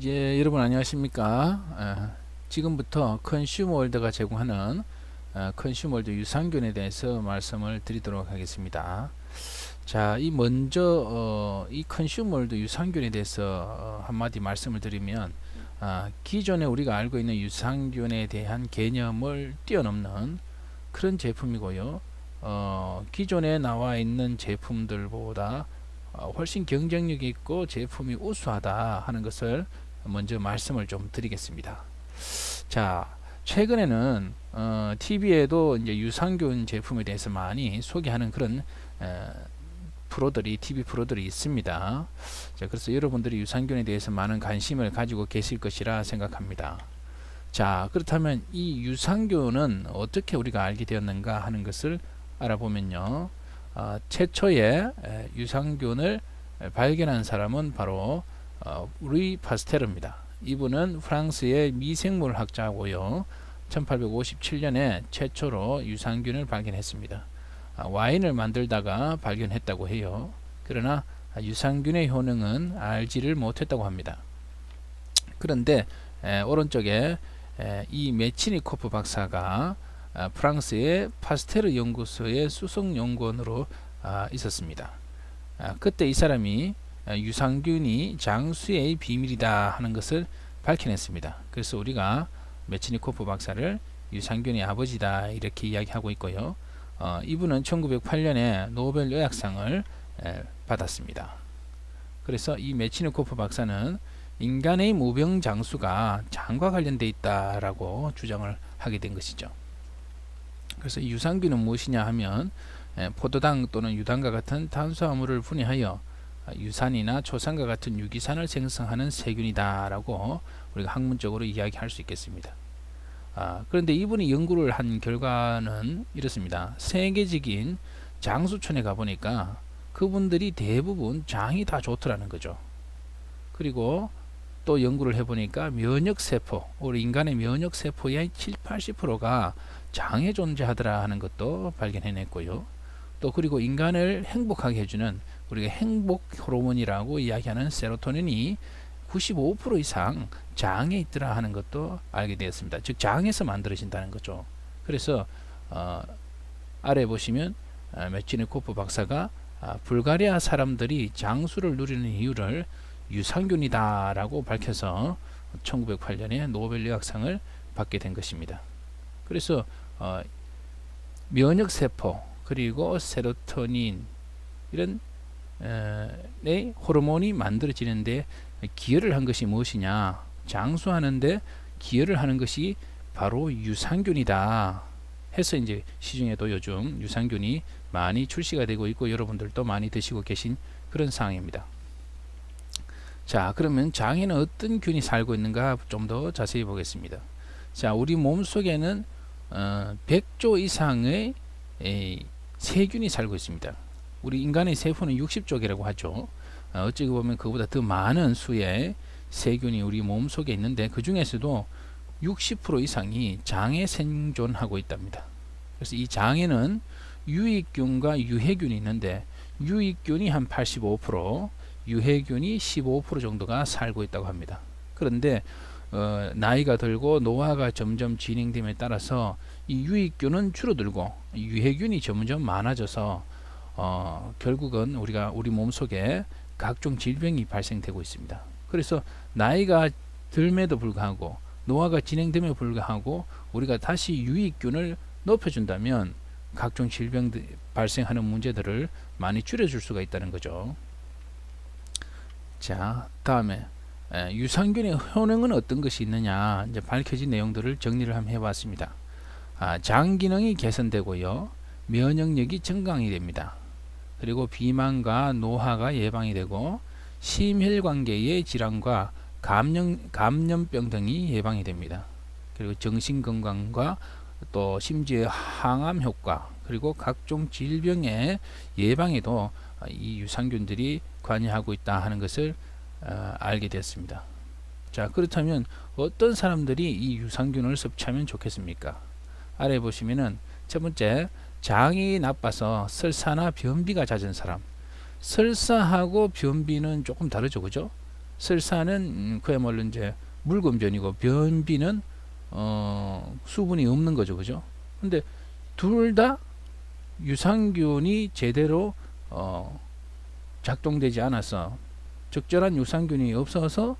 여러분 안녕하십니까? 지금부터 컨슈머월드가 제공하는 컨슈머월드 유산균에 대해서 말씀을 드리도록 하겠습니다. 자, 이 컨슈머월드 유산균에 대해서 한마디 말씀을 드리면, 기존에 우리가 알고 있는 유산균에 대한 개념을 뛰어넘는 그런 제품이고요. 기존에 나와 있는 제품들보다 훨씬 경쟁력이 있고 제품이 우수하다 하는 것을 먼저 말씀을 좀 드리겠습니다. 자, 최근에는 TV에도 이제 유산균 제품에 대해서 많이 소개하는 그런 TV 프로들이 있습니다. 자, 그래서 여러분들이 유산균에 대해서 많은 관심을 가지고 계실 것이라 생각합니다. 자, 그렇다면 이 유산균은 어떻게 우리가 알게 되었는가 하는 것을 알아보면요. 최초의 유산균을 발견한 사람은 바로 루이 파스테르입니다. 이분은 프랑스의 미생물 학자고요. 1857년에 최초로 유산균을 발견했습니다. 와인을 만들다가 발견했다고 해요. 그러나 유산균의 효능은 알지를 못했다고 합니다. 그런데 오른쪽에 이 메치니코프 박사가 프랑스의 파스테르 연구소의 수석 연구원으로 있었습니다. 그때 이 사람이 유산균이 장수의 비밀이다 하는 것을 밝혀냈습니다. 그래서 우리가 메치니코프 박사를 유산균의 아버지다 이렇게 이야기하고 있고요. 이분은 1908년에 노벨 의학상을 받았습니다. 그래서 이 메치니코프 박사는 인간의 무병장수가 장과 관련되어 있다라고 주장을 하게 된 것이죠. 그래서 유산균은 무엇이냐 하면 포도당 또는 유당과 같은 탄수화물을 분해하여 유산이나 초산과 같은 유기산을 생성하는 세균이다라고 우리가 학문적으로 이야기할 수 있겠습니다. 그런데 이분이 연구를 한 결과는 이렇습니다. 세계적인 장수촌에 가보니까 그분들이 대부분 장이 다 좋더라는 거죠. 그리고 또 연구를 해보니까 면역세포, 우리 인간의 면역세포의 70~80%가 장에 존재하더라 하는 것도 발견해냈고요. 또 그리고 인간을 행복하게 해주는 우리가 행복 호르몬이라고 이야기하는 세로토닌이 95% 이상 장에 있더라 하는 것도 알게 되었습니다. 즉 장에서 만들어진다는 거죠. 그래서 아래 보시면 메치니코프 박사가 불가리아 사람들이 장수를 누리는 이유를 유산균이다 라고 밝혀서 1908년에 노벨 의학상을 받게 된 것입니다. 그래서 면역세포 그리고 세로토닌 이런 호르몬이 만들어지는데 기여를 한 것이 무엇이냐, 장수하는데 기여를 하는 것이 바로 유산균이다 해서 이제 시중에도 요즘 유산균이 많이 출시가 되고 있고 여러분들도 많이 드시고 계신 그런 상황입니다. 자, 그러면 장에는 어떤 균이 살고 있는가 좀 더 자세히 보겠습니다. 자, 우리 몸 속에는 100조 이상의 세균이 살고 있습니다. 우리 인간의 세포는 60조개라고 하죠. 어찌 보면 그보다 더 많은 수의 세균이 우리 몸 속에 있는데 그 중에서도 60% 이상이 장에 생존하고 있답니다. 그래서 이 장에는 유익균과 유해균이 있는데 유익균이 한 85%, 유해균이 15% 정도가 살고 있다고 합니다. 그런데 나이가 들고 노화가 점점 진행됨에 따라서 이 유익균은 줄어들고 유해균이 점점 많아져서 결국은 우리 몸속에 각종 질병이 발생되고 있습니다. 그래서 나이가 들m에도 불구하고 노화가 진행됨에 불구하고 우리가 다시 유익균을 높여준다면 각종 질병 발생하는 문제들을 많이 줄여줄 수가 있다는 거죠. 자, 다음에 유산균의 효능은 어떤 것이 있느냐 이제 밝혀진 내용들을 정리를 한번 해봤습니다. 장 기능이 개선되고요, 면역력이 증강이 됩니다. 그리고 비만과 노화가 예방이 되고 심혈관계의 질환과 감염병 등이 예방이 됩니다. 그리고 정신건강과 또 심지어 항암 효과 그리고 각종 질병의 예방에도 이 유산균들이 관여하고 있다 하는 것을 알게 되었습니다. 자, 그렇다면 어떤 사람들이 이 유산균을 섭취하면 좋겠습니까? 아래 보시면은 첫 번째, 장이 나빠서 설사나 변비가 잦은 사람. 설사하고 변비는 조금 다르죠, 그죠? 설사는 그야말로 이제 묽은 변이고 변비는 수분이 없는 거죠, 그죠? 근데 둘 다 유산균이 제대로 작동되지 않아서 적절한 유산균이 없어서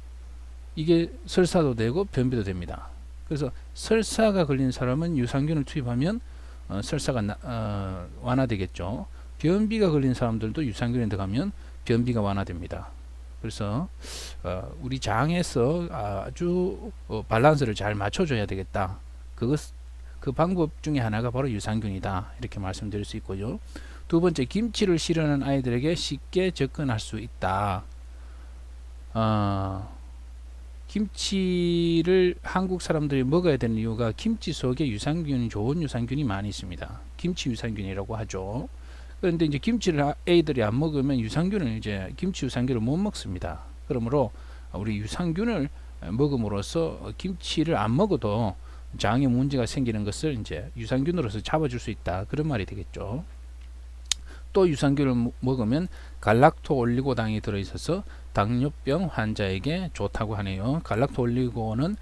이게 설사도 되고 변비도 됩니다. 그래서 설사가 걸린 사람은 유산균을 투입하면 설사가 완화되겠죠. 변비가 걸린 사람들도 유산균에 들어가면 변비가 완화됩니다. 그래서 우리 장에서 아주 밸런스를 잘 맞춰줘야 되겠다. 그 방법 중에 하나가 바로 유산균이다. 이렇게 말씀드릴 수 있고요. 두 번째, 김치를 싫어하는 아이들에게 쉽게 접근할 수 있다. 김치를 한국 사람들이 먹어야 되는 이유가 김치 속에 유산균이 좋은 유산균이 많이 있습니다. 김치 유산균이라고 하죠. 그런데 이제 김치를 애들이 안 먹으면 이제 김치 유산균을 못 먹습니다. 그러므로 우리 유산균을 먹음으로써 김치를 안 먹어도 장에 문제가 생기는 것을 이제 유산균으로서 잡아줄 수 있다. 그런 말이 되겠죠. 또 유산균을 먹으면 갈락토올리고당이 들어있어서 당뇨병 환자에게 좋다고 하네요. 갈락토올리고는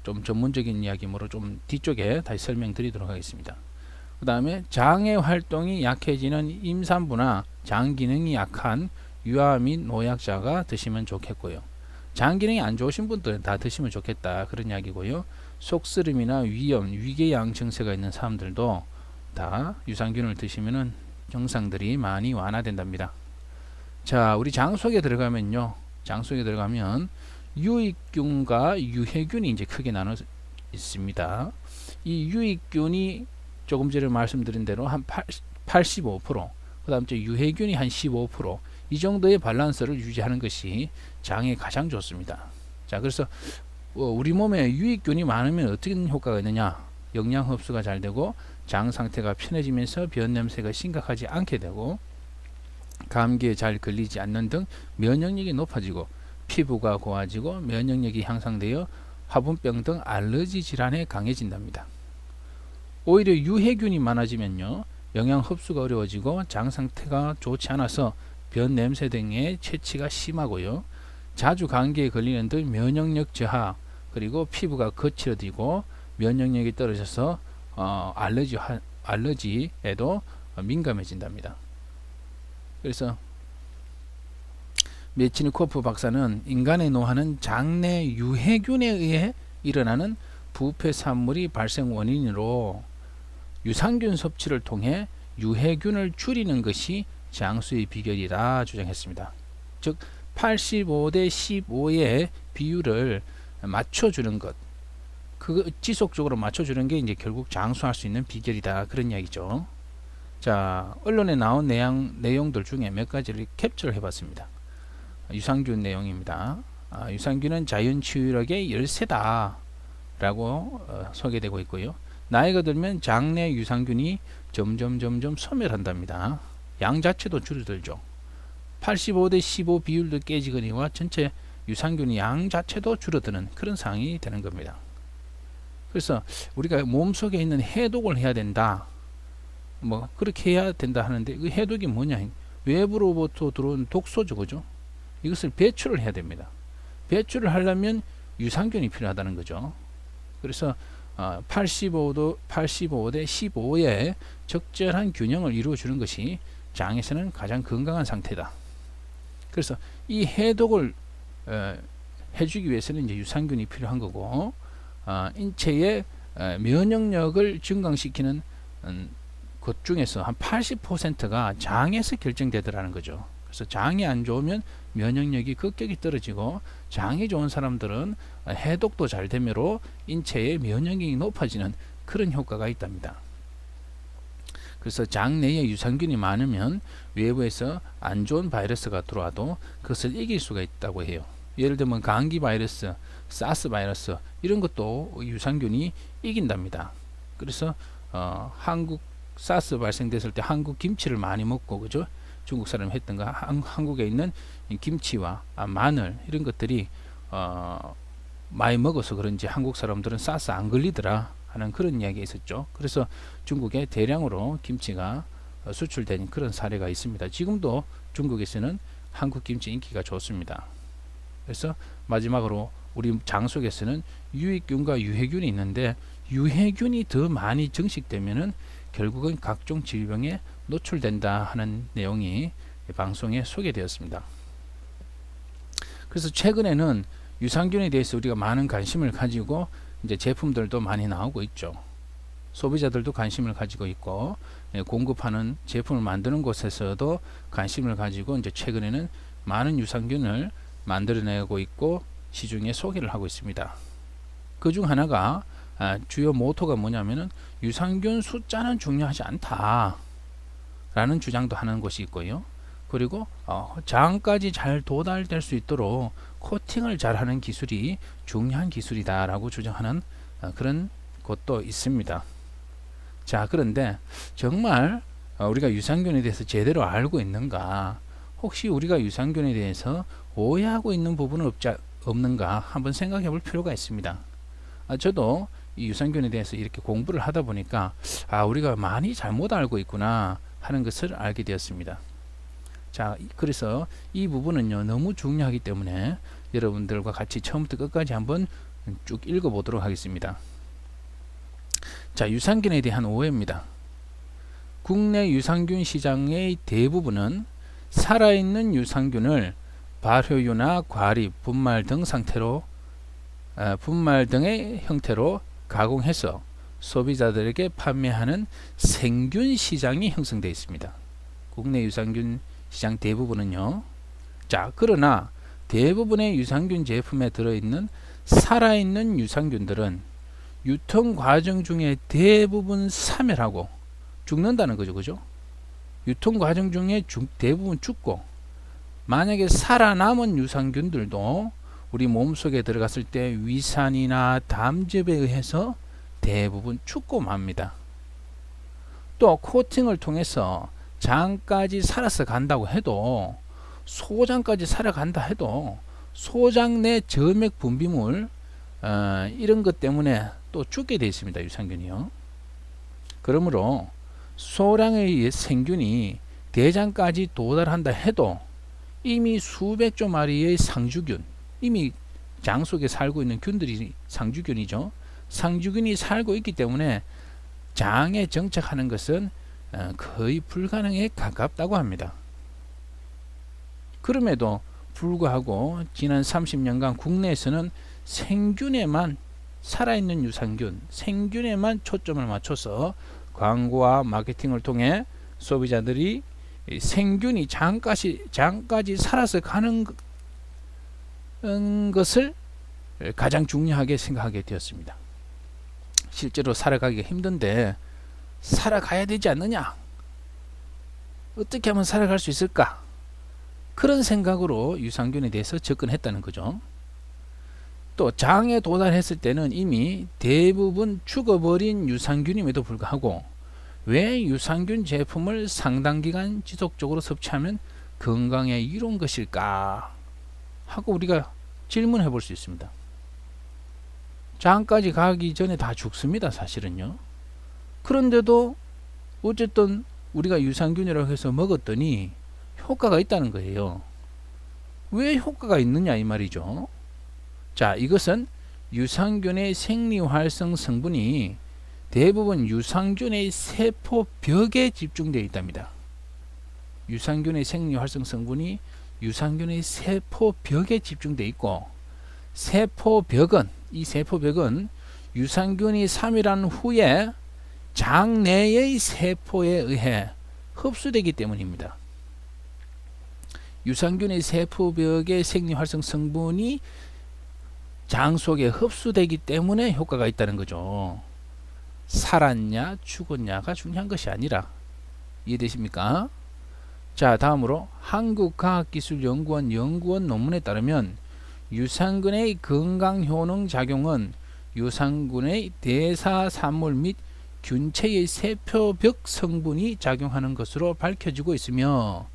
좀 전문적인 이야기므로 좀 뒤쪽에 다시 설명드리도록 하겠습니다. 그 다음에 장의 활동이 약해지는 임산부나 장 기능이 약한 유아 및 노약자가 드시면 좋겠고요. 장 기능이 안 좋으신 분들은 다 드시면 좋겠다. 그런 이야기고요. 속쓰림이나 위염, 위궤양 증세가 있는 사람들도 다 유산균을 드시면은 증상들이 많이 완화된답니다. 자, 우리 장 속에 들어가면요. 장 속에 들어가면 유익균과 유해균이 이제 크게 나눠 있습니다. 이 유익균이 조금 전에 말씀드린 대로 한 85%, 그 다음 유해균이 한 15%, 이 정도의 밸런스를 유지하는 것이 장에 가장 좋습니다. 자, 그래서 우리 몸에 유익균이 많으면 어떤 효과가 있느냐? 영양 흡수가 잘 되고 장 상태가 편해지면서 변 냄새가 심각하지 않게 되고 감기에 잘 걸리지 않는 등 면역력이 높아지고 피부가 고와지고 면역력이 향상되어 화분병 등 알러지 질환에 강해진답니다. 오히려 유해균이 많아지면요, 영양 흡수가 어려워지고 장 상태가 좋지 않아서 변 냄새 등의 채취가 심하고요, 자주 감기에 걸리는 등 면역력 저하, 그리고 피부가 거칠어지고 면역력이 떨어져서 알러지에도 민감해진답니다. 그래서 메치니코프 박사는 인간의 노화는 장내 유해균에 의해 일어나는 부패 산물이 발생 원인으로 유산균 섭취를 통해 유해균을 줄이는 것이 장수의 비결이라 주장했습니다. 즉 85대 15의 비율을 맞춰주는 것, 그 지속적으로 맞춰주는 게 이제 결국 장수할 수 있는 비결이다. 그런 이야기죠. 자, 언론에 나온 내용들 중에 몇 가지를 캡처를 해봤습니다. 유산균 내용입니다. 유산균은 자연 치유력의 열쇠다 라고 소개되고 있고요. 나이가 들면 장내 유산균이 점점 소멸한답니다. 양 자체도 줄어들죠. 85대 15 비율도 깨지거니와 전체 유산균이 양 자체도 줄어드는 그런 상황이 되는 겁니다. 그래서 우리가 몸속에 있는 해독을 해야 된다, 뭐 그렇게 해야 된다 하는데, 그 해독이 뭐냐? 외부로부터 들어온 독소죠, 그죠? 이것을 배출을 해야 됩니다. 배출을 하려면 유산균이 필요하다는 거죠. 그래서 85대 15의 적절한 균형을 이루어주는 것이 장에서는 가장 건강한 상태다. 그래서 이 해독을 해주기 위해서는 이제 유산균이 필요한 거고, 인체의 면역력을 증강시키는 것 중에서 한 80%가 장에서 결정되더라는 거죠. 그래서 장이 안 좋으면 면역력이 급격히 떨어지고, 장이 좋은 사람들은 해독도 잘 되므로 인체의 면역력이 높아지는 그런 효과가 있답니다. 그래서 장 내에 유산균이 많으면 외부에서 안 좋은 바이러스가 들어와도 그것을 이길 수가 있다고 해요. 예를 들면 감기 바이러스, 사스 바이러스, 이런 것도 유산균이 이긴답니다. 그래서 한국 사스 발생됐을 때 한국 김치를 많이 먹고, 그죠? 중국 사람이 했던가, 한국에 있는 김치와 마늘 이런 것들이 많이 먹어서 그런지 한국 사람들은 사스 안 걸리더라 하는 그런 이야기가 있었죠. 그래서 중국에 대량으로 김치가 수출된 그런 사례가 있습니다. 지금도 중국에서는 한국 김치 인기가 좋습니다. 그래서 마지막으로 우리 장 속에서는 유익균과 유해균이 있는데 유해균이 더 많이 증식되면은 결국은 각종 질병에 노출된다 하는 내용이 방송에 소개되었습니다. 그래서 최근에는 유산균에 대해서 우리가 많은 관심을 가지고 이제 제품들도 많이 나오고 있죠. 소비자들도 관심을 가지고 있고 공급하는 제품을 만드는 곳에서도 관심을 가지고 이제 최근에는 많은 유산균을 만들어내고 있고 시중에 소개를 하고 있습니다. 그 중 하나가 주요 모토가 뭐냐면은 유산균 숫자는 중요하지 않다 라는 주장도 하는 곳이 있고요. 그리고 장까지 잘 도달될 수 있도록 코팅을 잘하는 기술이 중요한 기술이다 라고 주장하는 그런 곳도 있습니다. 자, 그런데 정말 우리가 유산균에 대해서 제대로 알고 있는가, 혹시 우리가 유산균에 대해서 오해하고 있는 부분은 없는가 한번 생각해 볼 필요가 있습니다. 저도 이 유산균에 대해서 이렇게 공부를 하다 보니까 우리가 많이 잘못 알고 있구나 하는 것을 알게 되었습니다. 자, 그래서 이 부분은요 너무 중요하기 때문에 여러분들과 같이 처음부터 끝까지 한번 쭉 읽어 보도록 하겠습니다. 자, 유산균에 대한 오해입니다. 국내 유산균 시장의 대부분은 살아있는 유산균을 발효유나 과립, 분말 등의 형태로 가공해서 소비자들에게 판매하는 생균 시장이 형성되어 있습니다. 국내 유산균 시장 대부분은요. 자, 그러나 대부분의 유산균 제품에 들어있는 살아있는 유산균들은 유통 과정 중에 대부분 사멸하고 죽는다는 거죠. 그죠? 유통 과정 중에 대부분 죽고, 만약에 살아남은 유산균들도 우리 몸속에 들어갔을 때 위산이나 담즙에 의해서 대부분 죽고 맙니다. 또 코팅을 통해서 장까지 살아서 간다고 해도, 소장까지 살아간다 해도 소장 내 점액 분비물 이런 것 때문에 또 죽게 되어 있습니다. 유산균이요. 그러므로 소량의 생균이 대장까지 도달한다 해도 이미 수백조 마리의 상주균, 이미 장 속에 살고 있는 균들이 상주균이죠. 상주균이 살고 있기 때문에 장에 정착하는 것은 거의 불가능에 가깝다고 합니다. 그럼에도 불구하고 지난 30년간 국내에서는 생균에만, 살아있는 유산균, 생균에만 초점을 맞춰서 광고와 마케팅을 통해 소비자들이 생균이 장까지 살아서 가는 것을 가장 중요하게 생각하게 되었습니다. 실제로 살아가기가 힘든데 살아가야 되지 않느냐? 어떻게 하면 살아갈 수 있을까? 그런 생각으로 유산균에 대해서 접근했다는 거죠. 또 장에 도달했을 때는 이미 대부분 죽어버린 유산균임에도 불구하고 왜 유산균 제품을 상당 기간 지속적으로 섭취하면 건강에 이로운 것일까 하고 우리가 질문해 볼 수 있습니다. 장까지 가기 전에 다 죽습니다. 사실은요. 그런데도 어쨌든 우리가 유산균이라고 해서 먹었더니 효과가 있다는 거예요. 왜 효과가 있느냐 이 말이죠. 자, 이것은 유산균의 생리활성 성분이 대부분 유산균의 세포벽에 집중되어 있답니다. 유산균의 생리활성 성분이 유산균의 세포벽에 집중되어 있고, 이 세포벽은 유산균이 사멸한 후에 장 내의 세포에 의해 흡수되기 때문입니다. 유산균의 세포벽의 생리활성 성분이 장 속에 흡수되기 때문에 효과가 있다는 거죠. 살았냐 죽었냐가 중요한 것이 아니라. 이해되십니까? 자, 다음으로 한국과학기술연구원 연구원 논문에 따르면 유산균의 건강효능 작용은 유산균의 대사산물 및 균체의 세포벽 성분이 작용하는 것으로 밝혀지고 있으며,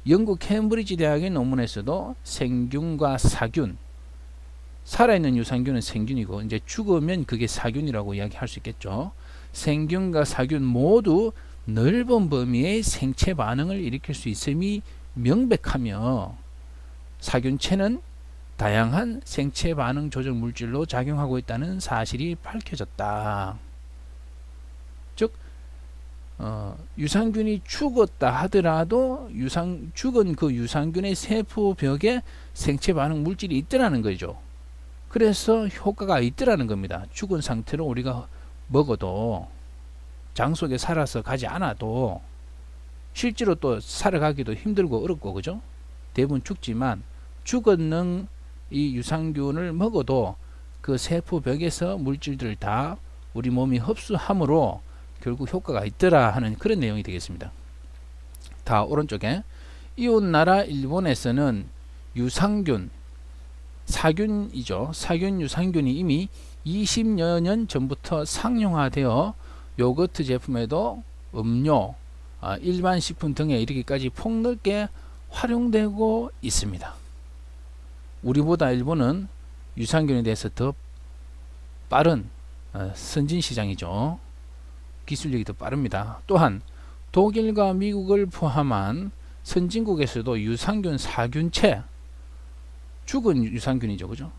영국 캠브리지 대학의 논문에서도 생균과 사균, 살아있는 유산균은 생균이고 이제 죽으면 그게 사균이라고 이야기할 수 있겠죠. 생균과 사균 모두 넓은 범위의 생체 반응을 일으킬 수 있음이 명백하며, 사균체는 다양한 생체 반응 조절 물질로 작용하고 있다는 사실이 밝혀졌다. 즉 유산균이 죽었다 하더라도 죽은 그 유산균의 세포벽에 생체 반응 물질이 있더라는 거죠. 그래서 효과가 있더라는 겁니다. 죽은 상태로 우리가 먹어도 장 속에 살아서 가지 않아도 실제로 또 살아가기도 힘들고 어렵고 그죠? 대부분 죽지만 죽었는 이 유산균을 먹어도 그 세포벽에서 물질들을 다 우리 몸이 흡수함으로 결국 효과가 있더라 하는 그런 내용이 되겠습니다. 다 오른쪽에 이웃나라 일본에서는 유산균, 사균이죠. 사균 유산균이 이미 20여 년 전부터 상용화되어 요거트 제품에도 음료, 일반 식품 등에 이르기까지 폭넓게 활용되고 있습니다. 우리보다 일본은 유산균에 대해서 더 빠른 선진 시장이죠. 기술력이 더 빠릅니다. 또한 독일과 미국을 포함한 선진국에서도 유산균 사균체, 죽은 유산균이죠, 그죠?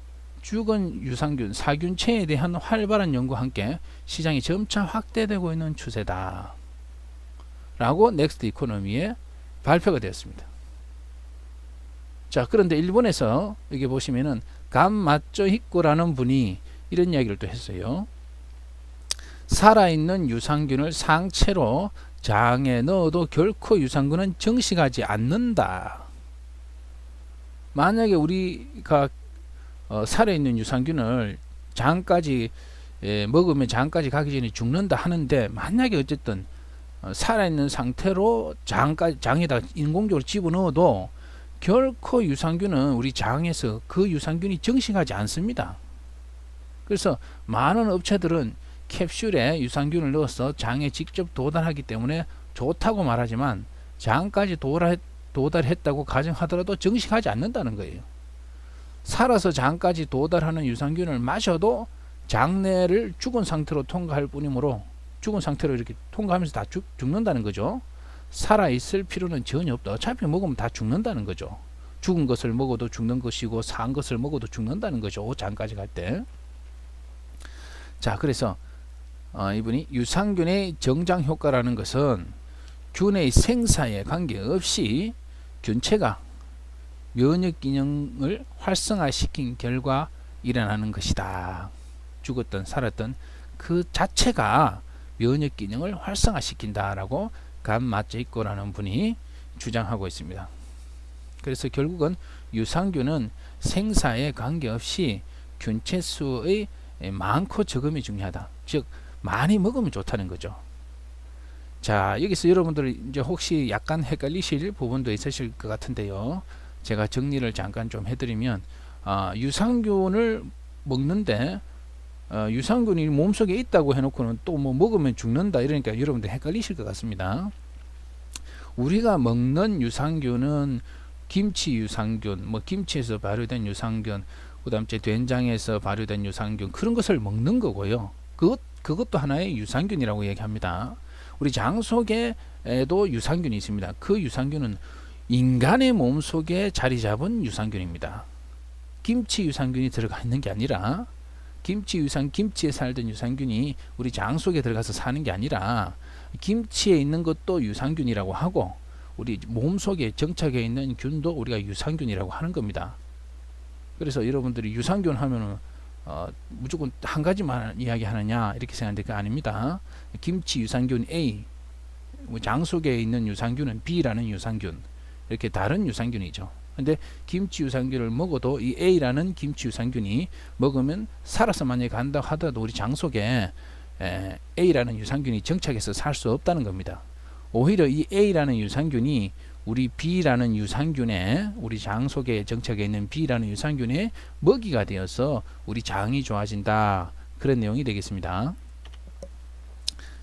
죽은 유산균 사균체에 대한 활발한 연구와 함께 시장이 점차 확대되고 있는 추세다 라고 넥스트 이코노미에 발표가 되었습니다. 자, 그런데 일본에서 여기 보시면은 감마쪼 히코라는 분이 이런 이야기를 또 했어요. 살아있는 유산균을 상체로 장에 넣어도 결코 유산균은 증식하지 않는다. 만약에 우리가 살아있는 유산균을 장까지 먹으면 장까지 가기 전에 죽는다 하는데, 만약에 어쨌든 살아있는 상태로 장에다 인공적으로 집어넣어도 결코 유산균은 우리 장에서 그 유산균이 증식하지 않습니다. 그래서 많은 업체들은 캡슐에 유산균을 넣어서 장에 직접 도달하기 때문에 좋다고 말하지만 장까지 도달했다고 가정하더라도 증식하지 않는다는 거예요. 살아서 장까지 도달하는 유산균을 마셔도 장내를 죽은 상태로 통과할 뿐이므로 죽은 상태로 이렇게 통과하면서 다 죽는다는 거죠. 살아있을 필요는 전혀 없다. 어차피 먹으면 다 죽는다는 거죠. 죽은 것을 먹어도 죽는 것이고 산 것을 먹어도 죽는다는 거죠. 장까지 갈 때. 자, 그래서 이분이 유산균의 정장 효과라는 것은 균의 생사에 관계없이 균체가 면역 기능을 활성화시킨 결과 일어나는 것이다. 죽었던 살았던 그 자체가 면역 기능을 활성화시킨다라고 감마쪼 분이 주장하고 있습니다. 그래서 결국은 유산균은 생사에 관계없이 균체 수의 많고 적음이 중요하다. 즉 많이 먹으면 좋다는 거죠. 자, 여기서 여러분들 이제 혹시 약간 헷갈리실 부분도 있으실 것 같은데요. 제가 정리를 잠깐 좀 해드리면 유산균을 먹는데 유산균이 몸속에 있다고 해놓고는 또 뭐 먹으면 죽는다 이러니까 여러분들 헷갈리실 것 같습니다. 우리가 먹는 유산균은 김치 유산균, 뭐 김치에서 발효된 유산균, 그 다음에 된장에서 발효된 유산균, 그런 것을 먹는 거고요. 그것도 하나의 유산균이라고 얘기합니다. 우리 장 속에도 유산균이 있습니다. 그 유산균은 인간의 몸 속에 자리 잡은 유산균입니다. 김치 유산균이 들어가 있는 게 아니라 김치에 살던 유산균이 우리 장 속에 들어가서 사는 게 아니라 김치에 있는 것도 유산균이라고 하고 우리 몸 속에 정착해 있는 균도 우리가 유산균이라고 하는 겁니다. 그래서 여러분들이 유산균 하면은 무조건 한 가지만 이야기하느냐 이렇게 생각하는데 그게 아닙니다. 김치 유산균 A, 장 속에 있는 유산균은 B라는 유산균, 이렇게 다른 유산균이죠. 근데 김치 유산균을 먹어도 이 A라는 김치 유산균이 먹으면 살아서 만약에 간다고 하더라도 우리 장 속에 A라는 유산균이 정착해서 살 수 없다는 겁니다. 오히려 이 A라는 유산균이 우리 B라는 유산균에, 우리 장 속에 정착해 있는 B라는 유산균에 먹이가 되어서 우리 장이 좋아진다, 그런 내용이 되겠습니다.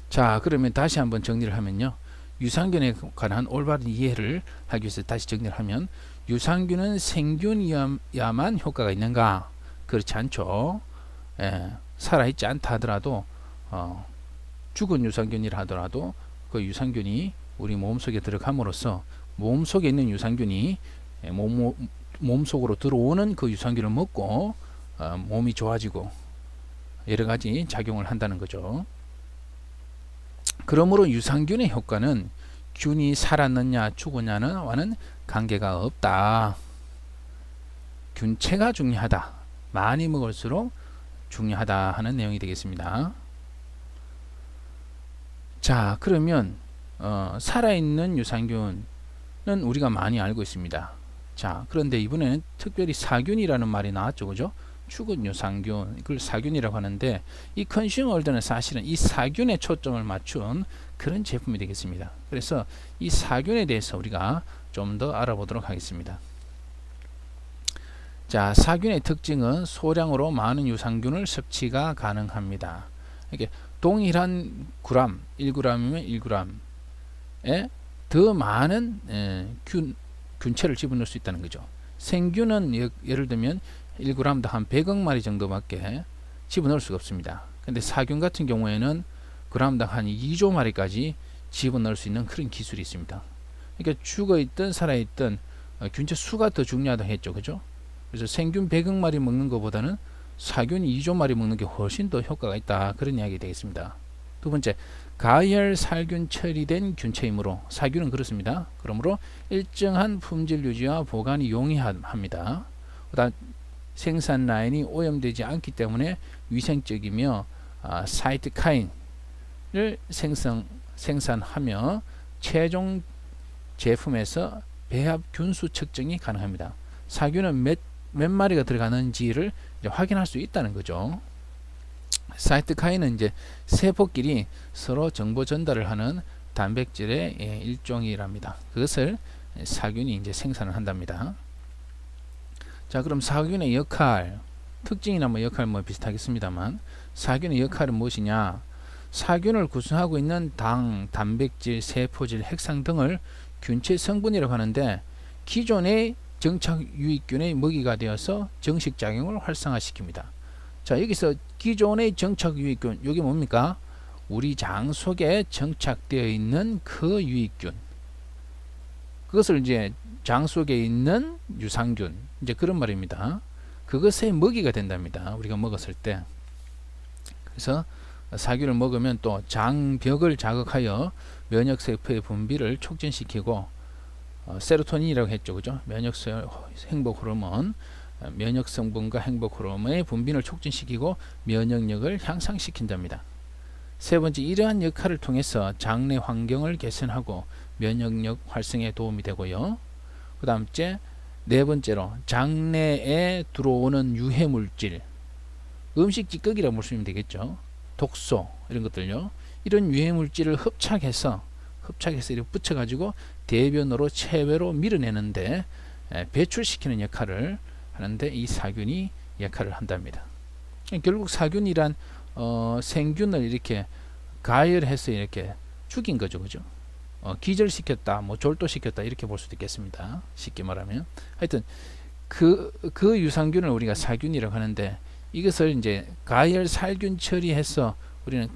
자, 그러면 다시 한번 정리를 하면요, 유산균에 관한 올바른 이해를 하기 위해서 다시 정리를 하면, 유산균은 생균이야만 효과가 있는가? 그렇지 않죠. 살아있지 않다 하더라도 죽은 유산균이라 하더라도 그 유산균이 우리 몸속에 들어감으로써 몸속에 있는 유산균이 몸속으로 들어오는 그 유산균을 먹고 몸이 좋아지고 여러 가지 작용을 한다는 거죠. 그러므로 유산균의 효과는 균이 살았느냐 죽었냐와는 관계가 없다. 균체가 중요하다. 많이 먹을수록 중요하다 하는 내용이 되겠습니다. 자, 그러면 살아있는 유산균은 우리가 많이 알고 있습니다. 자, 그런데 이번에는 특별히 사균이라는 말이 나왔죠, 그죠? 죽은 유산균, 그걸 사균이라고 하는데, 이 컨슈머월드는 사실은 이 사균에 초점을 맞춘 그런 제품이 되겠습니다. 그래서 이 사균에 대해서 우리가 좀 더 알아보도록 하겠습니다. 자, 사균의 특징은 소량으로 많은 유산균을 섭취가 가능합니다. 이렇게 동일한 그램, 1g이면 1g에 더 많은 균체를 집어넣을 수 있다는 거죠. 생균은 예를 들면 1g당 한 100억 마리 정도밖에 집어넣을 수가 없습니다. 근데 사균 같은 경우에는 g당 한 2조 마리까지 집어넣을 수 있는 그런 기술이 있습니다. 그러니까 죽어있든 살아있든 균체 수가 더 중요하다고 했죠, 그죠? 그래서 생균 100억 마리 먹는 것보다는 사균 2조 마리 먹는 게 훨씬 더 효과가 있다, 그런 이야기 되겠습니다. 두 번째, 가열 살균 처리된 균체이므로, 사균은 그렇습니다. 그러므로 일정한 품질 유지와 보관이 용이합니다. 그다음 생산 라인이 오염되지 않기 때문에 위생적이며 사이트카인을 생산하며 최종 제품에서 배합 균수 측정이 가능합니다. 사균은 몇 마리가 들어가는지를 이제 확인할 수 있다는 거죠. 사이트카인은 이제 세포끼리 서로 정보 전달을 하는 단백질의 일종이랍니다. 그것을 사균이 이제 생산을 한답니다. 자, 그럼 사균의 역할, 특징이나 뭐 역할 뭐 비슷하겠습니다만, 사균의 역할은 무엇이냐? 사균을 구성하고 있는 당, 단백질, 세포질, 핵상 등을 균체 성분이라고 하는데, 기존의 정착 유익균의 먹이가 되어서 정식 작용을 활성화시킵니다. 자, 여기서 기존의 정착 유익균, 이게 뭡니까? 우리 장 속에 정착되어 있는 그 유익균, 그것을 이제 장 속에 있는 유산균, 이제 그런 말입니다. 그것의 먹이가 된답니다, 우리가 먹었을 때. 그래서 사균을 먹으면 또 장벽을 자극하여 면역세포의 분비를 촉진시키고, 세로토닌이라고 했죠, 그죠? 면역 행복 호르몬, 면역 성분과 행복 호르몬의 분비를 촉진시키고 면역력을 향상시킨답니다. 세 번째, 이러한 역할을 통해서 장내 환경을 개선하고 면역력 활성에 도움이 되고요. 그 다음째, 네 번째로 장내에 들어오는 유해물질, 음식 찌꺼기라고 보시면 되겠죠. 독소 이런 것들요. 이런 유해물질을 흡착해서 이렇게 붙여가지고 대변으로 체외로 밀어내는데 배출시키는 역할을 하는데 이 사균이 역할을 한답니다. 결국 사균이란 생균을 이렇게 가열해서 이렇게 죽인 거죠, 그죠? 기절시켰다, 뭐 졸도시켰다, 이렇게 볼 수도 있겠습니다. 쉽게 말하면. 하여튼 그 유산균을 우리가 사균이라고 하는데, 이것을 이제 가열 살균 처리해서 우리는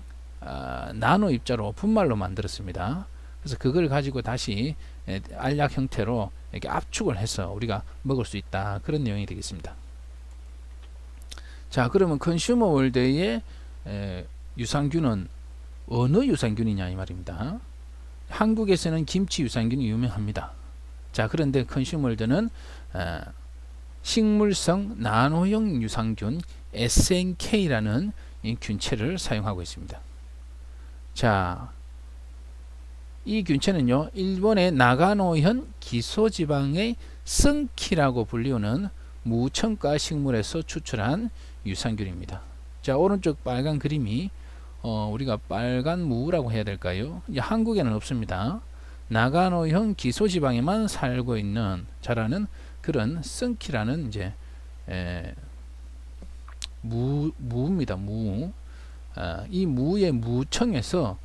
나노 입자로 분말로 만들었습니다. 그래서 그걸 가지고 다시 알약 형태로 이렇게 압축을 해서 우리가 먹을 수 있다, 그런 내용이 되겠습니다. 자, 그러면 컨슈머 월드의 유산균은 어느 유산균이냐 이 말입니다. 한국에서는 김치 유산균이 유명합니다. 자, 그런데 컨슈머 월드는 식물성 나노형 유산균 SNK라는 이 균체를 사용하고 있습니다. 자, 이 균체는요, 일본의 나가노현 기소지방의 승키라고 불리우는 무첨가 식물에서 추출한 유산균입니다. 자, 오른쪽 빨간 그림이 우리가 빨간 무라고 해야 될까요? 한국에는 없습니다. 나가노현 기소지방에만 살고 있는, 자라는 그런 승키라는 이제 무입니다. 무. 이 무의 무청에서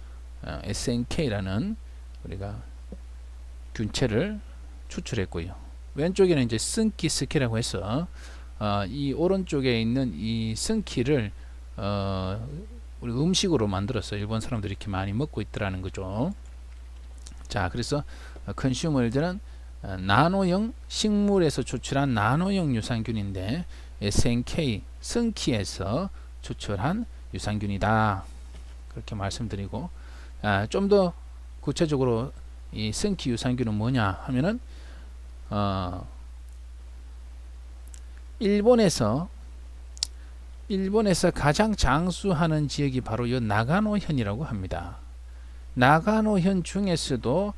SNK라는 우리가 균체를 추출했고요. 왼쪽에는 이제 승키스키라고 해서 이 오른쪽에 있는 이 승키를 우리 음식으로 만들어서 일본 사람들이 이렇게 많이 먹고 있더라는 거죠. 자, 그래서 컨슈머들은 나노형 식물에서 추출한 나노형 유산균인데 SNK 승키에서 추출한 유산균이다. 그렇게 말씀드리고 좀 더 구체적으로 이 승키 유산균은 뭐냐 하면은 일본에서 가장 장수하는 지역이 바로 이 나가노현이라고 합니다. 나가노현 중에서도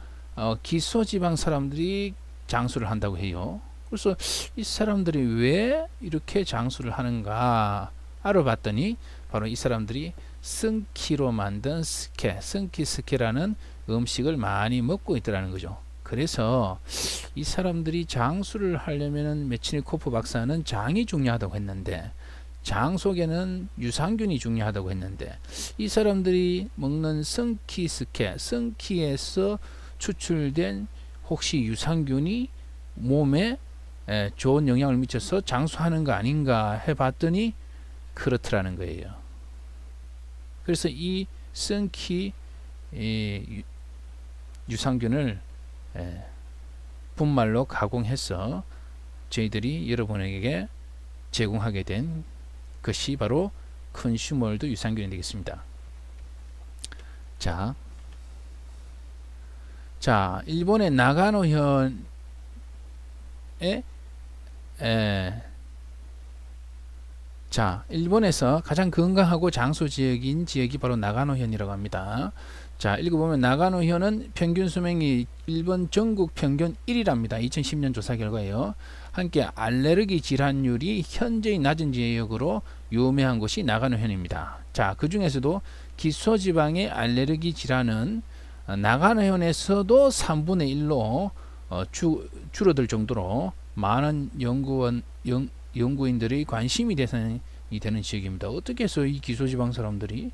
기소지방 사람들이 장수를 한다고 해요. 그래서 이 사람들이 왜 이렇게 장수를 하는가 알아봤더니 바로 이 사람들이 승키로 만든 승키스케라는 음식을 많이 먹고 있더라는 거죠. 그래서 이 사람들이 장수를 하려면은 메치니코프 박사는 장이 중요하다고 했는데 장 속에는 유산균이 중요하다고 했는데 이 사람들이 먹는 승키에서 추출된 혹시 유산균이 몸에 좋은 영향을 미쳐서 장수하는 거 아닌가 해봤더니 그렇더라는 거예요. 그래서 이 승키 유산균을 분말로 가공해서 저희들이 여러분에게 제공하게 된 것이 바로 컨슈머월드 유산균이 되겠습니다. 자, 일본의 나가노현에 일본에서 가장 건강하고 장수 지역이 바로 나가노현이라고 합니다. 자, 읽어보면 나가노현은 평균 수명이 일본 전국 평균 1위랍니다. 2010년 조사 결과예요. 함께 알레르기 질환율이 현저히 낮은 지역으로 유명한 곳이 나가노현입니다. 자, 그 중에서도 기소지방의 알레르기 질환은 나가노현에서도 3분의 1로 줄어들 정도로 많은 연구인들의 관심이 대상이 되는 지역입니다. 어떻게 해서 이 기소지방 사람들이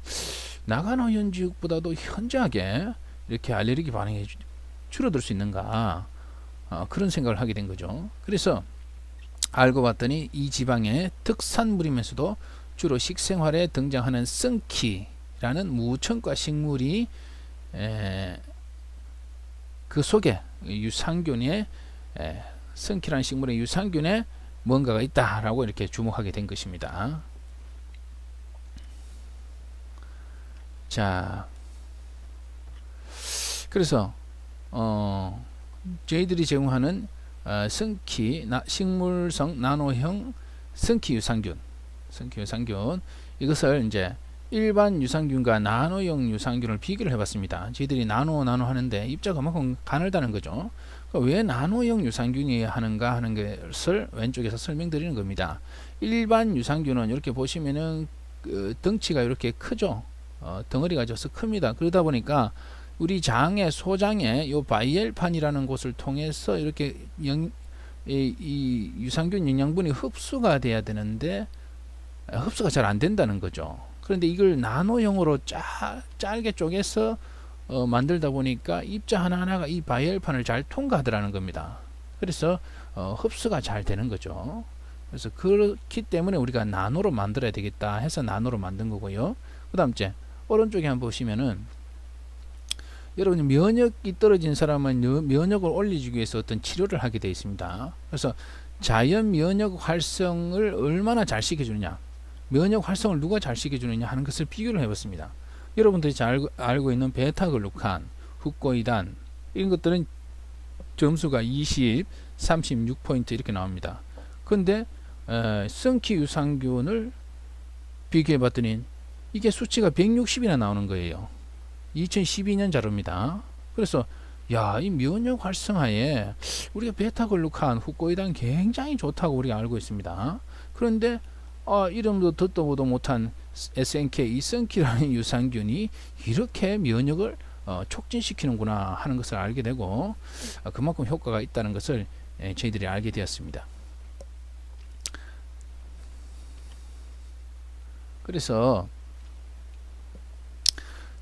나가노현 지역보다도 현저하게 이렇게 알레르기 반응이 줄어들 수 있는가 그런 생각을 하게 된 거죠. 그래서 알고 봤더니 이 지방의 특산물이면서도 주로 식생활에 등장하는 승키라는 무청과 식물이 그 속에 유산균에 승키라는 식물의 유산균에 뭔가가 있다라고 이렇게 주목하게 된 것입니다. 자, 그래서 저희들이 제공하는 승키 식물성 나노형 승키 유산균 이것을 이제 일반 유산균과 나노형 유산균을 비교를 해봤습니다. 저희들이 나노 하는데 입자가 그만큼 가늘다는 거죠. 왜 나노형 유산균이 하는가 하는 것을 왼쪽에서 설명드리는 겁니다. 일반 유산균은 이렇게 보시면은 덩치가 이렇게 크죠. 덩어리가 져서 큽니다. 그러다 보니까 우리 소장에 요 바이엘판이라는 곳을 통해서 이렇게 이 유산균 영양분이 흡수가 돼야 되는데 흡수가 잘 안 된다는 거죠. 그런데 이걸 나노형으로 짧게 쪼개서 만들다 보니까 입자 하나하나가 이 바이엘판을 잘 통과하더라는 겁니다. 그래서 흡수가 잘 되는 거죠. 그래서 그렇기 때문에 우리가 나노로 만들어야 되겠다 해서 나노로 만든 거고요. 그 다음 오른쪽에 한번 보시면은 여러분이 면역이 떨어진 사람은 면역을 올려주기 위해서 어떤 치료를 하게 되어 있습니다. 그래서 자연 면역 활성을 얼마나 잘 시켜주느냐, 면역 활성을 누가 잘 시켜주느냐 하는 것을 비교를 해봤습니다. 여러분들이 잘 알고 있는 베타글루칸, 후코이단 이런 것들은 점수가 20, 36포인트 이렇게 나옵니다. 근데 승키 유산균을 비교해 봤더니 이게 수치가 160이나 나오는 거예요. 2012년 자료입니다. 그래서 이 면역 활성화에 우리가 베타글루칸, 후코이단 굉장히 좋다고 우리가 알고 있습니다. 그런데 이름도 듣도 보도 못한 SNK, 이 승키라는 유산균이 이렇게 면역을 촉진시키는구나 하는 것을 알게 되고 그만큼 효과가 있다는 것을 저희들이 알게 되었습니다. 그래서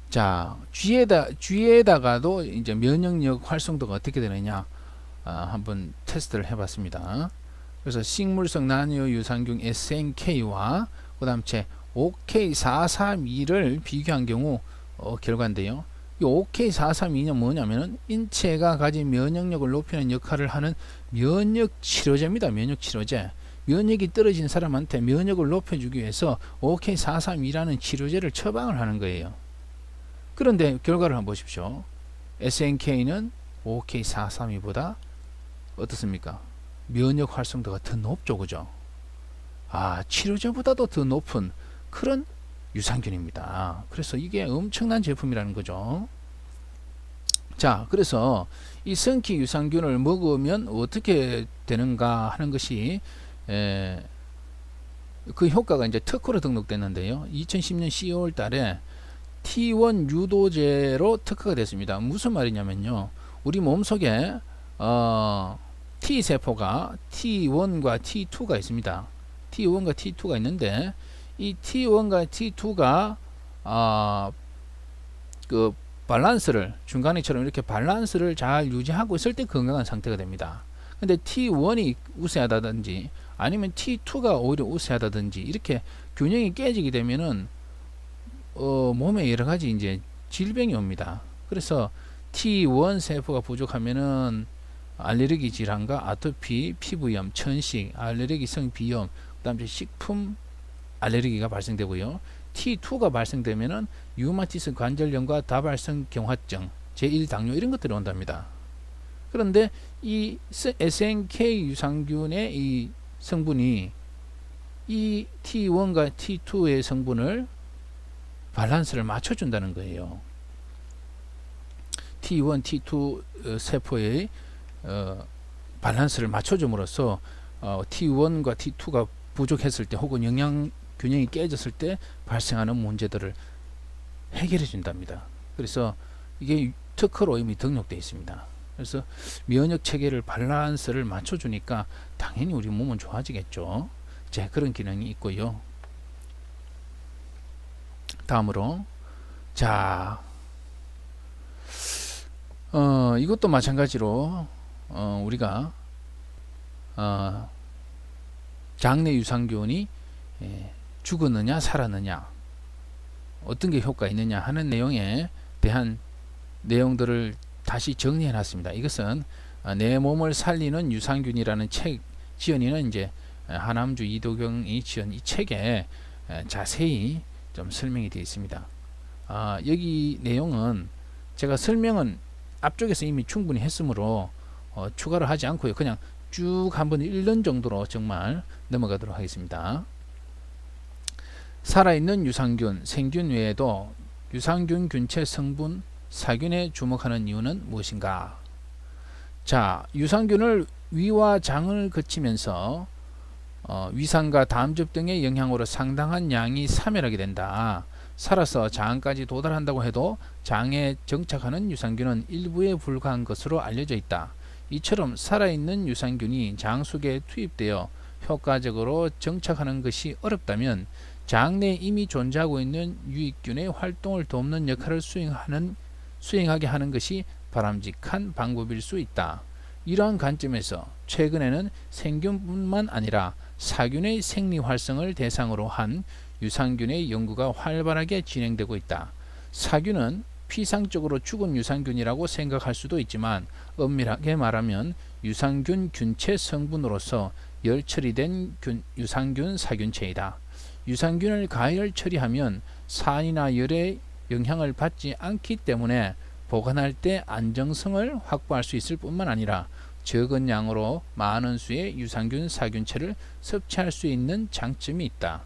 자, 쥐에다가도 이제 면역력 활성도가 어떻게 되느냐 한번 테스트를 해봤습니다. 그래서 식물성 나노 유산균 SNK와 그 다음 OK432를 비교한 경우 결과인데요. 이 OK432는 뭐냐면은 인체가 가진 면역력을 높이는 역할을 하는 면역 치료제입니다. 면역 치료제. 면역이 떨어진 사람한테 면역을 높여주기 위해서 OK432라는 치료제를 처방을 하는 거예요. 그런데 결과를 한번 보십시오. SNK는 OK432보다 어떻습니까? 면역 활성도가 더 높죠, 그죠? 치료제보다도 더 높은 그런 유산균입니다. 그래서 이게 엄청난 제품이라는 거죠. 자, 그래서 이 성키 유산균을 먹으면 어떻게 되는가 하는 것이 그 효과가 이제 특허로 등록됐는데요. 2010년 12월 달에 T1 유도제로 특허가 됐습니다. 무슨 말이냐면요. 우리 몸속에 T세포가 T1과 T2가 있습니다. T1과 T2가 있는데 이 T1과 T2가 그 밸런스를 중간에처럼 이렇게 밸런스를 잘 유지하고 있을 때 건강한 상태가 됩니다. 근데 T1이 우세하다든지 아니면 T2가 오히려 우세하다든지 이렇게 균형이 깨지게 되면은 몸에 여러 가지 이제 질병이 옵니다. 그래서 T1 세포가 부족하면은 알레르기 질환과 아토피, 피부염, 천식, 알레르기성 비염, 그다음에 식품 알레르기가 발생되고요. T2가 발생되면은 류마티스 관절염과 다발성 경화증, 제1당뇨 이런 것들이 온답니다. 그런데 이 SNK 유산균의 이 성분이 이 T1과 T2의 성분을 밸런스를 맞춰준다는 거예요. T1, T2 세포의 밸런스를 맞춰줌으로써 T1과 T2가 부족했을 때 혹은 영양 균형이 깨졌을 때 발생하는 문제들을 해결해 준답니다. 그래서 이게 특허로 이미 등록되어 있습니다. 그래서 면역 체계를 밸런스를 맞춰주니까 당연히 우리 몸은 좋아지겠죠. 자, 그런 기능이 있고요. 다음으로 자 이것도 마찬가지로 우리가 장내 유산균이 죽었느냐 살았느냐 어떤 게 효과가 있느냐 하는 내용에 대한 내용들을 다시 정리해 놨습니다. 이것은 내 몸을 살리는 유산균이라는 책 지연이는 이제 하남주 이도경이 지은 이 책에 자세히 좀 설명이 되어 있습니다. 여기 내용은 제가 설명은 앞쪽에서 이미 충분히 했으므로 추가를 하지 않고요. 그냥 쭉 한번 읽는 정도로 정말 넘어가도록 하겠습니다. 살아있는 유산균, 생균 외에도 유산균 균체 성분 사균에 주목하는 이유는 무엇인가? 자, 유산균을 위와 장을 거치면서 위산과 담즙 등의 영향으로 상당한 양이 사멸하게 된다. 살아서 장까지 도달한다고 해도 장에 정착하는 유산균은 일부에 불과한 것으로 알려져 있다. 이처럼 살아있는 유산균이 장 속에 투입되어 효과적으로 정착하는 것이 어렵다면 장 내에 이미 존재하고 있는 유익균의 활동을 돕는 역할을 수행하게 하는 것이 바람직한 방법일 수 있다. 이러한 관점에서 최근에는 생균뿐만 아니라 사균의 생리 활성을 대상으로 한 유산균의 연구가 활발하게 진행되고 있다. 사균은 피상적으로 죽은 유산균이라고 생각할 수도 있지만 엄밀하게 말하면 유산균 균체 성분으로서 열 처리된 유산균 사균체이다. 유산균을 가열 처리하면 산이나 열의 영향을 받지 않기 때문에 보관할 때 안정성을 확보할 수 있을 뿐만 아니라 적은 양으로 많은 수의 유산균 사균체를 섭취할 수 있는 장점이 있다.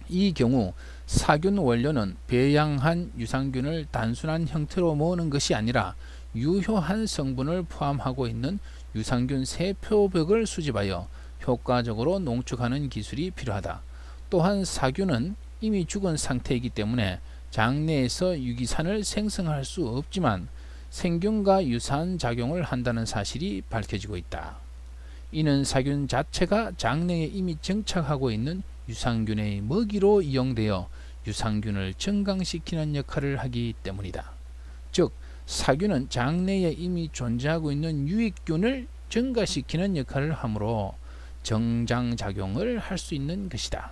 이 경우 사균 원료는 배양한 유산균을 단순한 형태로 모으는 것이 아니라 유효한 성분을 포함하고 있는 유산균 세포벽을 수집하여 효과적으로 농축하는 기술이 필요하다. 또한 사균은 이미 죽은 상태이기 때문에 장내에서 유기산을 생성할 수 없지만 생균과 유사한 작용을 한다는 사실이 밝혀지고 있다. 이는 사균 자체가 장내에 이미 정착하고 있는 유산균의 먹이로 이용되어 유산균을 증강시키는 역할을 하기 때문이다. 즉, 사균은 장내에 이미 존재하고 있는 유익균을 증가시키는 역할을 하므로 정장작용을 할 수 있는 것이다.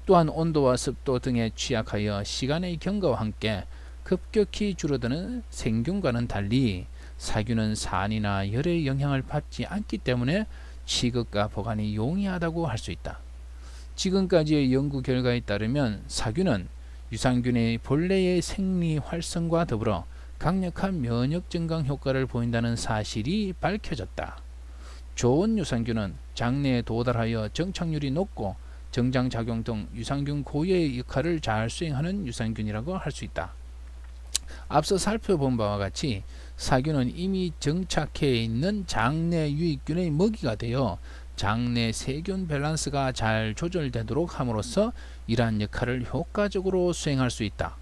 또한 온도와 습도 등에 취약하여 시간의 경과와 함께 급격히 줄어드는 생균과는 달리 사균은 산이나 열의 영향을 받지 않기 때문에 취급과 보관이 용이하다고 할 수 있다. 지금까지의 연구 결과에 따르면 사균은 유산균의 본래의 생리 활성과 더불어 강력한 면역 증강 효과를 보인다는 사실이 밝혀졌다. 좋은 유산균은 장내에 도달하여 정착률이 높고 정장작용 등 유산균 고유의 역할을 잘 수행하는 유산균이라고 할 수 있다. 앞서 살펴본 바와 같이 사균은 이미 정착해 있는 장내 유익균의 먹이가 되어 장내 세균 밸런스가 잘 조절되도록 함으로써 이러한 역할을 효과적으로 수행할 수 있다.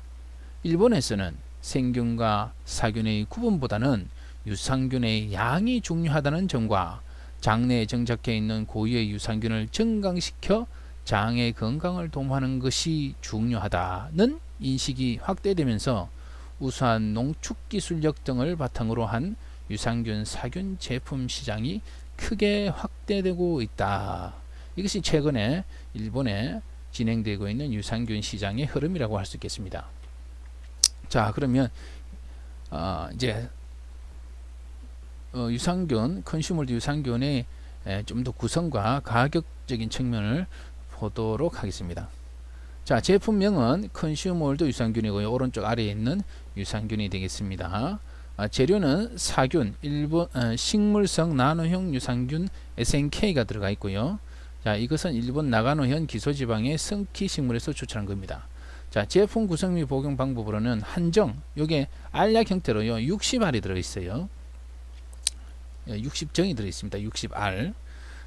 일본에서는 생균과 사균의 구분보다는 유산균의 양이 중요하다는 점과 장내에 정착해 있는 고유의 유산균을 증강시켜 장의 건강을 도모하는 것이 중요하다는 인식이 확대되면서 우수한 농축 기술력 등을 바탕으로 한 유산균 사균 제품 시장이 크게 확대되고 있다. 이것이 최근에 일본에 진행되고 있는 유산균 시장의 흐름이라고 할 수 있겠습니다. 자, 그러면 이제 유산균, 컨슈머드 유산균의 좀 더 구성과 가격적인 측면을 보도록 하겠습니다. 자, 제품명은 컨슈머드 유산균이고요. 오른쪽 아래에 있는 유산균이 되겠습니다. 재료는 사균, 식물성 나노형 유산균 SNK가 들어가 있고요. 자, 이것은 일본 나가노현 기소지방의 성키 식물에서 추출한 겁니다. 자, 제품 구성 및 복용 방법으로는 한정, 요게 알약 형태로요. 60알이 들어 있어요. 60정이 들어 있습니다. 60알.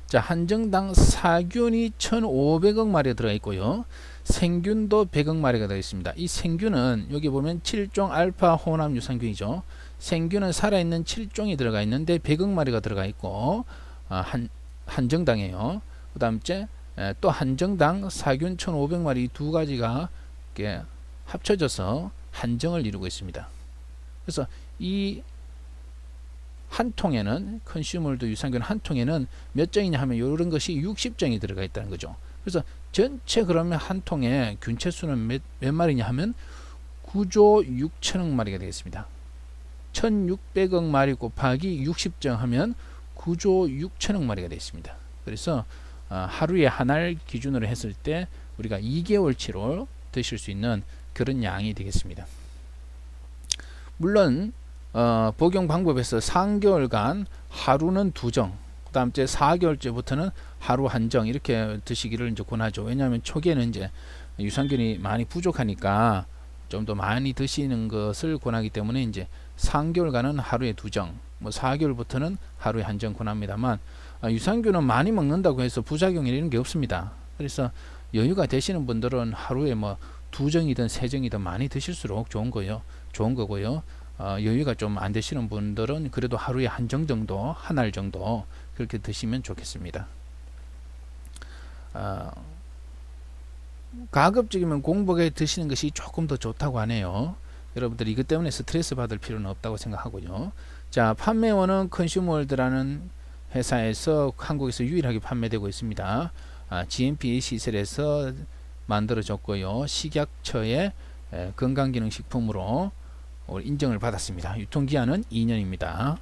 자, 한정당 사균이 1,500억 마리가 들어 있고요. 생균도 100억 마리가 들어 있습니다. 이 생균은 여기 보면 7종 알파 혼합 유산균이죠. 생균은 살아있는 7종이 들어가 있는데 100억 마리가 들어가 있고 한정당이에요. 그 다음에 또 한정당 사균 1,500마리 두 가지가 이렇게 합쳐져서 한정을 이루고 있습니다. 그래서 이 한 통에는 컨슈머드 유산균 한 통에는 몇 정이냐 하면 이런 것이 60정이 들어가 있다는 거죠. 그래서 전체 그러면 한 통에 균체 수는 몇 마리냐 하면 9조 6천억 마리가 되겠습니다. 1600억 마리 곱하기 60정 하면 9조 6천억 마리가 되겠습니다. 그래서 하루에 한 알 기준으로 했을 때 우리가 2개월치로 드실 수 있는 그런 양이 되겠습니다. 물론 복용 방법에서 3개월간 하루는 2정, 그 다음 째 4개월째부터는 하루 1정 이렇게 드시기를 이제 권하죠. 왜냐하면 초기에는 이제 유산균이 많이 부족하니까 좀 더 많이 드시는 것을 권하기 때문에 이제 3개월간은 하루에 2정, 뭐 4개월부터는 하루에 1정 권합니다만 유산균은 많이 먹는다고 해서 부작용 이런 게 없습니다. 그래서 여유가 되시는 분들은 하루에 뭐 2정이든 3정이든 많이 드실수록 좋은 거고요. 여유가 좀 안 되시는 분들은 그래도 하루에 1정 정도, 한 알 정도 그렇게 드시면 좋겠습니다. 가급적이면 공복에 드시는 것이 조금 더 좋다고 하네요. 여러분들 이것 때문에 스트레스 받을 필요는 없다고 생각하고요. 자, 판매원은 컨슈머월드라는 회사에서 한국에서 유일하게 판매되고 있습니다. GMP 시설에서 만들어졌고요. 식약처의 건강기능식품으로 인정을 받았습니다. 유통기한은 2년입니다.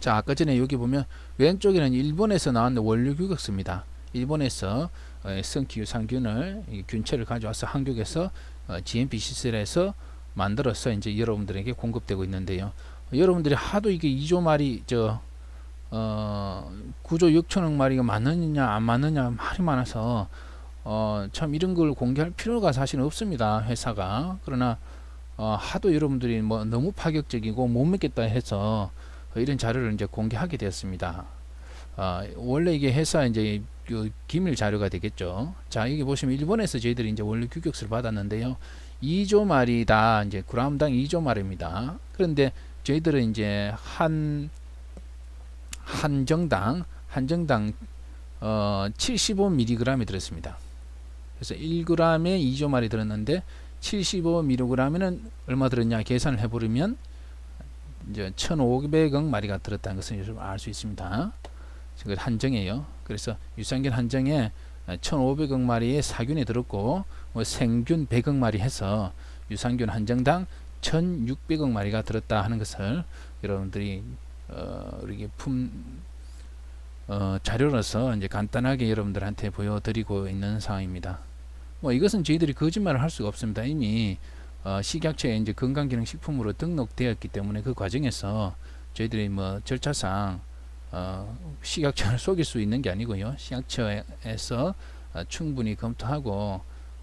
자, 아까 전에 여기 보면 왼쪽에는 일본에서 나온 원료 규격서입니다. 일본에서 성키 유산균을 균체를 가져와서 한국에서 GMP 시설에서 만들어서 이제 여러분들에게 공급되고 있는데요. 여러분들이 하도 이게 2조 마리 9조 6천억 마리가 맞느냐 안 맞느냐 말이 많아서 참 이런 걸 공개할 필요가 사실 없습니다. 회사가. 그러나 하도 여러분들이 뭐 너무 파격적이고 못 믿겠다 해서 이런 자료를 이제 공개하게 되었습니다. 원래 이게 회사 이제 그 기밀 자료가 되겠죠. 자, 여기 보시면 일본에서 저희들이 이제 원료 규격서를 받았는데요. 2조 마리다. 이제 g당 2조 마리입니다. 그런데 저희들은 이제 한정당 75mg이 들었습니다. 그래서 1g에 2조 마리 들었는데 75mg이면 얼마 들었냐 계산을 해보려면 이제 1,500억 마리가 들었다는 것을 알 수 있습니다. 그걸 한정이에요. 그래서 유산균 한정에 1,500억 마리의 사균이 들었고 뭐 생균 100억 마리 해서 유산균 한정당 1600억 마리가 들었다 하는 것을 여러분들이 이렇게 자료로서 이제 간단하게 여러분들한테 보여드리고 있는 상황입니다. 뭐 이것은 저희들이 거짓말을 할 수가 없습니다. 이미 식약처에 이제 건강기능식품으로 등록되었기 때문에 그 과정에서 저희들이 뭐 절차상 식약처를 속일 수 있는 게 아니고요. 식약처에서 충분히 검토하고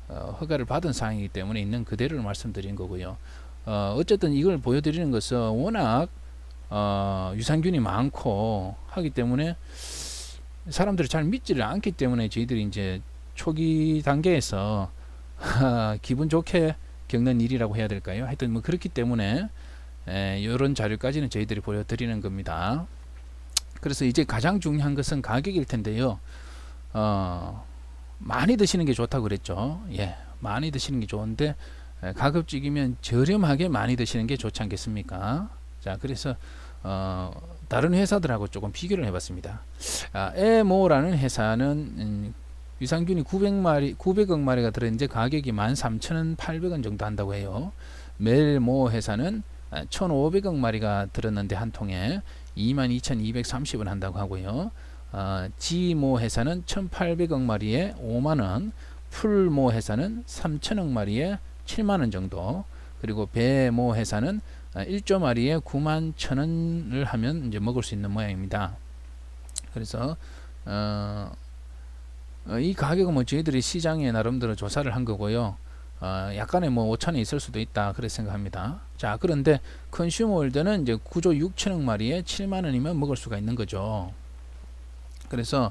허가를 받은 사항이기 때문에 있는 그대로를 말씀드린 거고요. 어쨌든 이걸 보여드리는 것은 워낙 유산균이 많고 하기 때문에 사람들이 잘 믿지를 않기 때문에 저희들이 이제 초기 단계에서 기분 좋게 겪는 일이라고 해야 될까요? 하여튼 뭐 그렇기 때문에 이런 자료까지는 저희들이 보여드리는 겁니다. 그래서 이제 가장 중요한 것은 가격일 텐데요. 많이 드시는 게 좋다고 그랬죠. 예, 많이 드시는 게 좋은데 가급적이면 저렴하게 많이 드시는 게 좋지 않겠습니까? 자, 그래서 다른 회사들하고 조금 비교를 해봤습니다. 에모라는 회사는 유산균이 900억 마리가 들어있는데 가격이 13,800원 정도 한다고 해요. 멜모 회사는 1,500억 마리가 들었는데 한 통에 22,230원 한다고 하고요. 지모 회사는 1,800억 마리에 5만원, 풀모 회사는 3,000억 마리에 7만원 정도, 그리고 배모 회사는 1조 마리에 91,000원을 하면 이제 먹을 수 있는 모양입니다. 그래서 이 가격은 뭐 저희들이 시장에 나름대로 조사를 한 거고요. 약간의 뭐 오차는 있을 수도 있다 그렇게 생각합니다. 자, 그런데 컨슈머월드는 이제 9조 6천억 마리에 7만 원이면 먹을 수가 있는 거죠. 그래서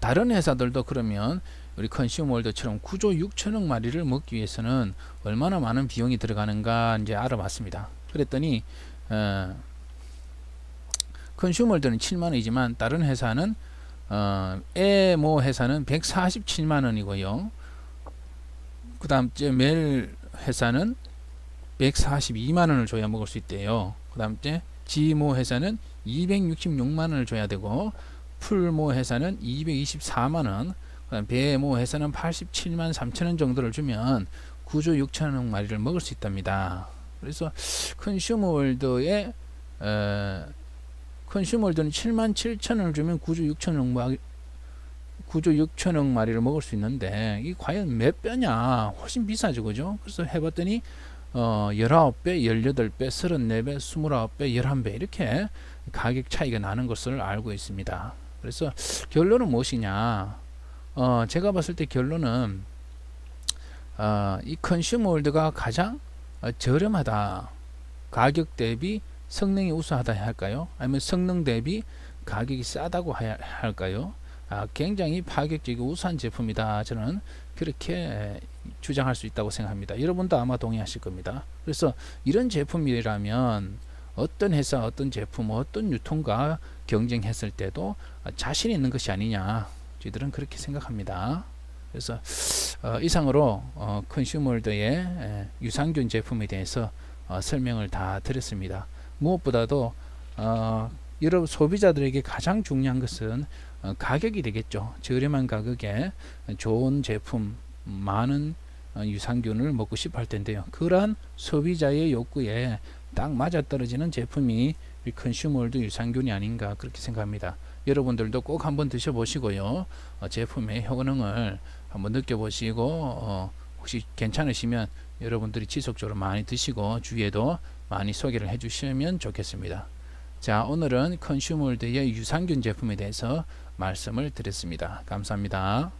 다른 회사들도 그러면 우리 컨슈머월드처럼 9조 6천억 마리를 먹기 위해서는 얼마나 많은 비용이 들어가는가 이제 알아봤습니다. 그랬더니 컨슈머월드는 7만 원이지만 다른 회사는 에모 회사는 147만 원이고요. 그 다음 멜 회사는 142만 원을 줘야 먹을 수 있대요. 그 다음 지모 회사는 266만 원을 줘야 되고, 풀모 회사는 224만 원, 그다음 배모 회사는 87만 3천 원 정도를 주면 9조 6천억 마리를 먹을 수 있답니다. 그래서 컨슈머월드는 7만 7천 원을 주면 9조 6천억 마리를 먹을 수 있는데 이 과연 몇 배냐? 훨씬 비싸죠, 그죠? 그래서 해봤더니 19배, 18배, 34배, 29배, 11배 이렇게 가격 차이가 나는 것을 알고 있습니다. 그래서 결론은 무엇이냐? 제가 봤을 때 결론은 이 컨슈머월드가 가장 저렴하다. 가격 대비 성능이 우수하다 해야 할까요? 아니면 성능 대비 가격이 싸다고 해야 할까요? 굉장히 파격적이고 우수한 제품이다. 저는 그렇게 주장할 수 있다고 생각합니다. 여러분도 아마 동의하실 겁니다. 그래서 이런 제품이라면 어떤 회사, 어떤 제품, 어떤 유통과 경쟁했을 때도 자신 있는 것이 아니냐, 저희들은 그렇게 생각합니다. 그래서 이상으로 컨슈머월드의 유산균 제품에 대해서 설명을 다 드렸습니다. 무엇보다도 여러분 소비자들에게 가장 중요한 것은 가격이 되겠죠. 저렴한 가격에 좋은 제품, 많은 유산균을 먹고 싶어 할 텐데요. 그러한 소비자의 욕구에 딱 맞아떨어지는 제품이 컨슈머월드 유산균이 아닌가 그렇게 생각합니다. 여러분들도 꼭 한번 드셔보시고요. 제품의 효능을 한번 느껴보시고 혹시 괜찮으시면 여러분들이 지속적으로 많이 드시고 주위에도 많이 소개를 해주시면 좋겠습니다. 자, 오늘은 컨슈머월드의 유산균 제품에 대해서 말씀을 드렸습니다. 감사합니다.